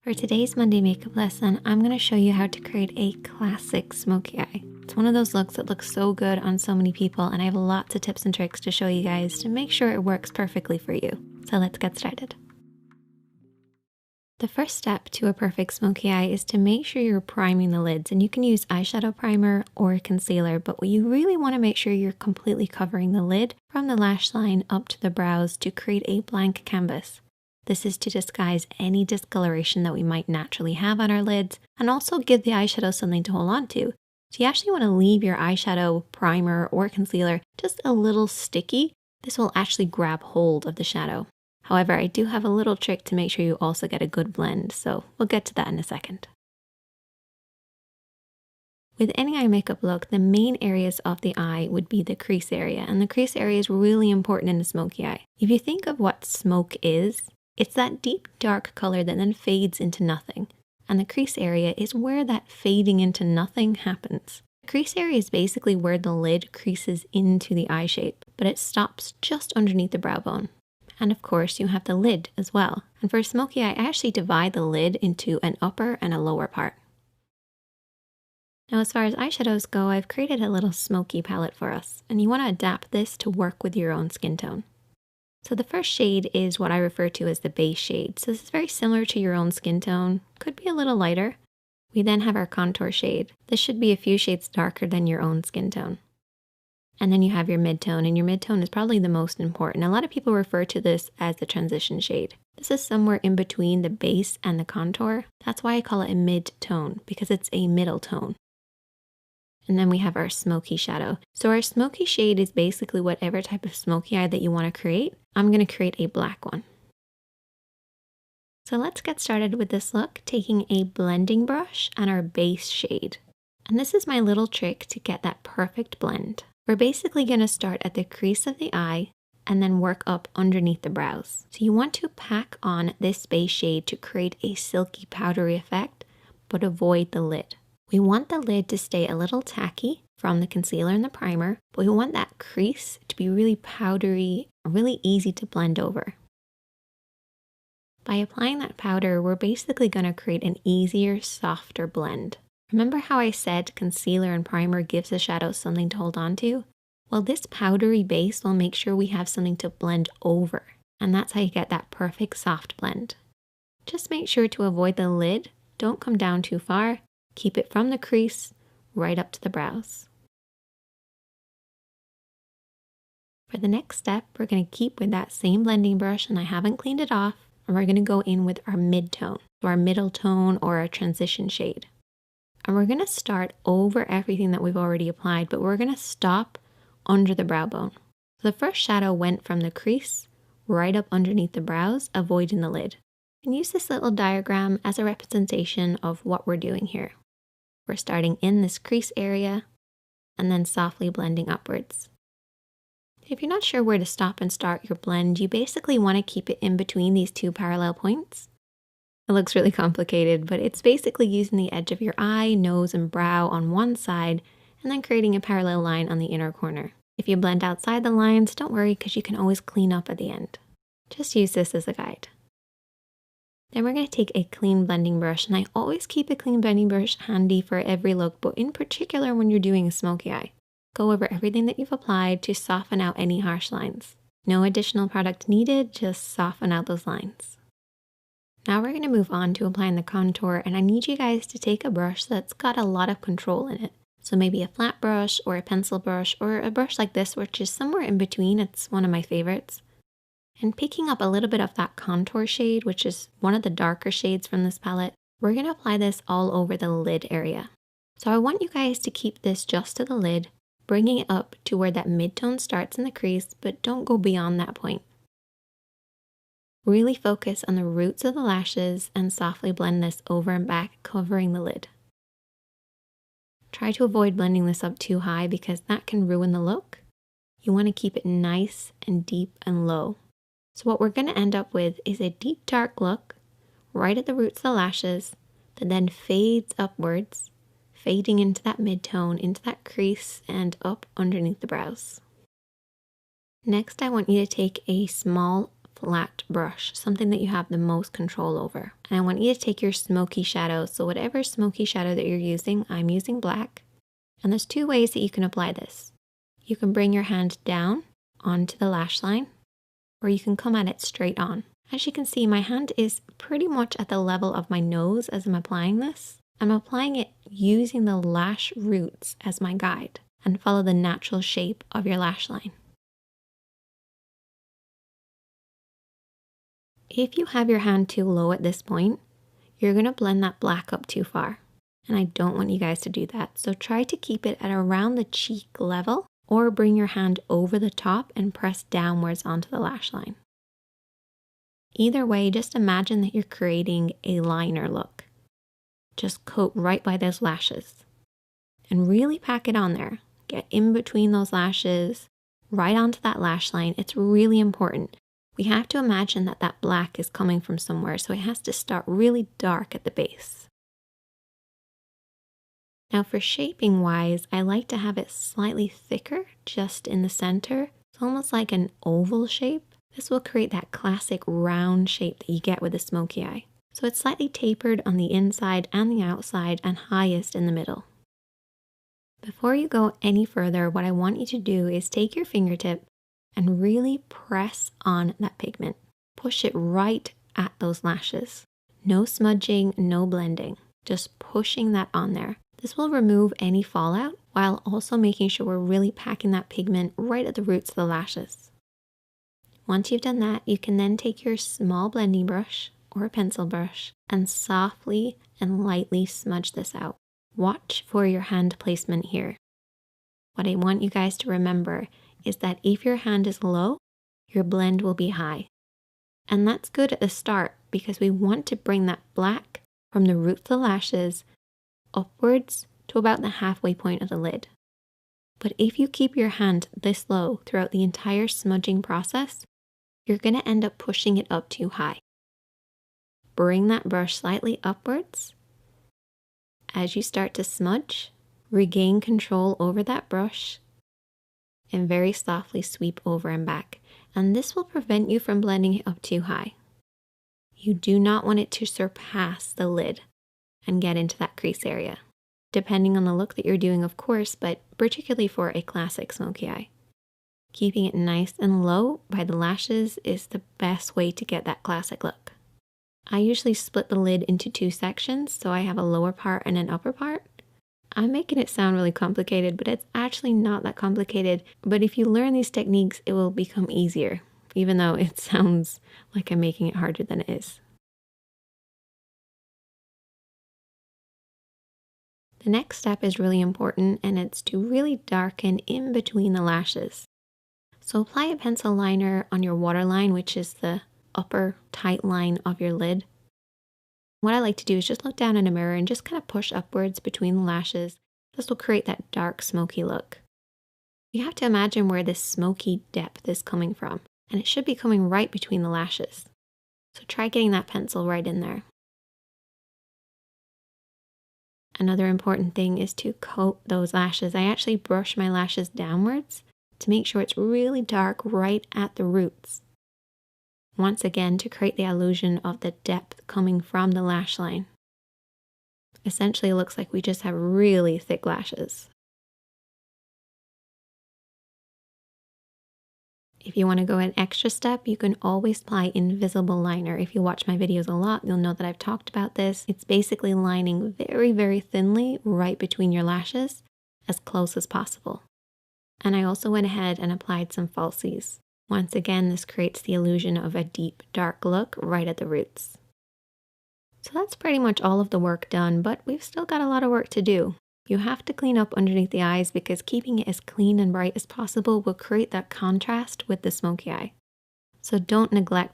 For today's Monday makeup lesson, I'm going to show you how to create a classic smoky eye. It's one of those looks that looks so good on so many people, and I have lots of tips and tricks to show you guys to make sure it works perfectly for you. So let's get started. The first step to a perfect smoky eye is to make sure you're priming the lids, and you can use eyeshadow primer or concealer, but what you really want to make sure you're completely covering the lid from the lash line up to the brows to create a blank canvas. This is to disguise any discoloration that we might naturally have on our lids and also give the eyeshadow something to hold on to. So you actually want to leave your eyeshadow primer or concealer just a little sticky. This will actually grab hold of the shadow. However, I do have a little trick to make sure you also get a good blend, so we'll get to that in a second. With any eye makeup look, the main areas of the eye would be the crease area, and the crease area is really important in a smoky eye. If you think of what smoke is, it's that deep dark color that then fades into nothing, and the crease area is where that fading into nothing happens. The crease area is basically where the lid creases into the eye shape, but it stops just underneath the brow bone. And of course you have the lid as well, and for a smoky eye I actually divide the lid into an upper and a lower part. Now as far as eyeshadows go, I've created a little smoky palette for us, and you want to adapt this to work with your own skin tone. So the first shade is what I refer to as the base shade. So this is very similar to your own skin tone, could be a little lighter. We then have our contour shade. This should be a few shades darker than your own skin tone. And then you have your mid-tone, and your mid-tone is probably the most important. A lot of people refer to this as the transition shade. This is somewhere in between the base and the contour. That's why I call it a mid-tone, because it's a middle tone. And then we have our smoky shadow. So our smoky shade is basically whatever type of smoky eye that you want to create. I'm going to create a black one. So let's get started with this look, taking a blending brush and our base shade. And this is my little trick to get that perfect blend. We're basically going to start at the crease of the eye and then work up underneath the brows. So you want to pack on this base shade to create a silky powdery effect, but avoid the lid. We want the lid to stay a little tacky from the concealer and the primer, but we want that crease to be really powdery, really easy to blend over. By applying that powder, we're basically going to create an easier, softer blend. Remember how I said concealer and primer gives the shadow something to hold on to? Well, this powdery base will make sure we have something to blend over, and that's how you get that perfect soft blend. Just make sure to avoid the lid, don't come down too far. Keep it from the crease right up to the brows. For the next step, we're going to keep with that same blending brush, and I haven't cleaned it off, and we're going to go in with our mid-tone, so our middle tone or our transition shade. And we're going to start over everything that we've already applied, but we're going to stop under the brow bone. So the first shadow went from the crease right up underneath the brows, avoiding the lid. And use this little diagram as a representation of what we're doing here. We're starting in this crease area and then softly blending upwards. If you're not sure where to stop and start your blend, you basically want to keep it in between these two parallel points. It looks really complicated, but it's basically using the edge of your eye, nose, and brow on one side and then creating a parallel line on the inner corner. If you blend outside the lines, don't worry because you can always clean up at the end. Just use this as a guide. Then we're going to take a clean blending brush, and I always keep a clean blending brush handy for every look, but in particular when you're doing a smoky eye. Go over everything that you've applied to soften out any harsh lines. No additional product needed, just soften out those lines. Now we're going to move on to applying the contour, and I need you guys to take a brush that's got a lot of control in it. So maybe a flat brush or a pencil brush or a brush like this, which is somewhere in between. It's one of my favorites. And picking up a little bit of that contour shade, which is one of the darker shades from this palette, we're going to apply this all over the lid area. So I want you guys to keep this just to the lid, bringing it up to where that mid-tone starts in the crease, but don't go beyond that point. Really focus on the roots of the lashes and softly blend this over and back, covering the lid. Try to avoid blending this up too high because that can ruin the look. You want to keep it nice and deep and low. So what we're going to end up with is a deep dark look right at the roots of the lashes that then fades upwards, fading into that mid-tone, into that crease, and up underneath the brows. Next, I want you to take a small flat brush, something that you have the most control over. And I want you to take your smoky shadow. So whatever smoky shadow that you're using, I'm using black. And there's two ways that you can apply this. You can bring your hand down onto the lash line, or you can come at it straight on. As you can see, my hand is pretty much at the level of my nose as I'm applying this. I'm applying it using the lash roots as my guide, and follow the natural shape of your lash line. If you have your hand too low at this point, you're going to blend that black up too far. And I don't want you guys to do that. So try to keep it at around the cheek level, or bring your hand over the top and press downwards onto the lash line. Either way, just imagine that you're creating a liner look. Just coat right by those lashes and really pack it on there. Get in between those lashes, right onto that lash line. It's really important. We have to imagine that that black is coming from somewhere, so it has to start really dark at the base. Now for shaping wise, I like to have it slightly thicker just in the center. It's almost like an oval shape. This will create that classic round shape that you get with a smoky eye. So it's slightly tapered on the inside and the outside, and highest in the middle. Before you go any further, what I want you to do is take your fingertip and really press on that pigment. Push it right at those lashes. No smudging, no blending, just pushing that on there. This will remove any fallout while also making sure we're really packing that pigment right at the roots of the lashes. Once you've done that, you can then take your small blending brush or a pencil brush and softly and lightly smudge this out. Watch for your hand placement here. What I want you guys to remember is that if your hand is low, your blend will be high. And that's good at the start because we want to bring that black from the root of the lashes upwards to about the halfway point of the lid. But if you keep your hand this low throughout the entire smudging process, you're going to end up pushing it up too high. Bring that brush slightly upwards. As you start to smudge, regain control over that brush and very softly sweep over and back. And this will prevent you from blending it up too high. You do not want it to surpass the lid and get into that crease area, depending on the look that you're doing, of course, but particularly for a classic smoky eye. Keeping it nice and low by the lashes is the best way to get that classic look. I usually split the lid into two sections, so I have a lower part and an upper part. I'm making it sound really complicated, but it's actually not that complicated. But if you learn these techniques, it will become easier, even though it sounds like I'm making it harder than it is. The next step is really important, and it's to really darken in between the lashes. So apply a pencil liner on your waterline, which is the upper tight line of your lid. What I like to do is just look down in a mirror and just kind of push upwards between the lashes. This will create that dark smoky look. You have to imagine where this smoky depth is coming from, and it should be coming right between the lashes. So try getting that pencil right in there. Another important thing is to coat those lashes. I actually brush my lashes downwards to make sure it's really dark right at the roots. Once again, to create the illusion of the depth coming from the lash line. Essentially, it looks like we just have really thick lashes. If you want to go an extra step, you can always apply invisible liner. If you watch my videos a lot, you'll know that I've talked about this. It's basically lining very, very thinly right between your lashes, as close as possible. And I also went ahead and applied some falsies. Once again, this creates the illusion of a deep, dark look right at the roots. So that's pretty much all of the work done, but we've still got a lot of work to do. You have to clean up underneath the eyes because keeping it as clean and bright as possible will create that contrast with the smoky eye. So don't neglect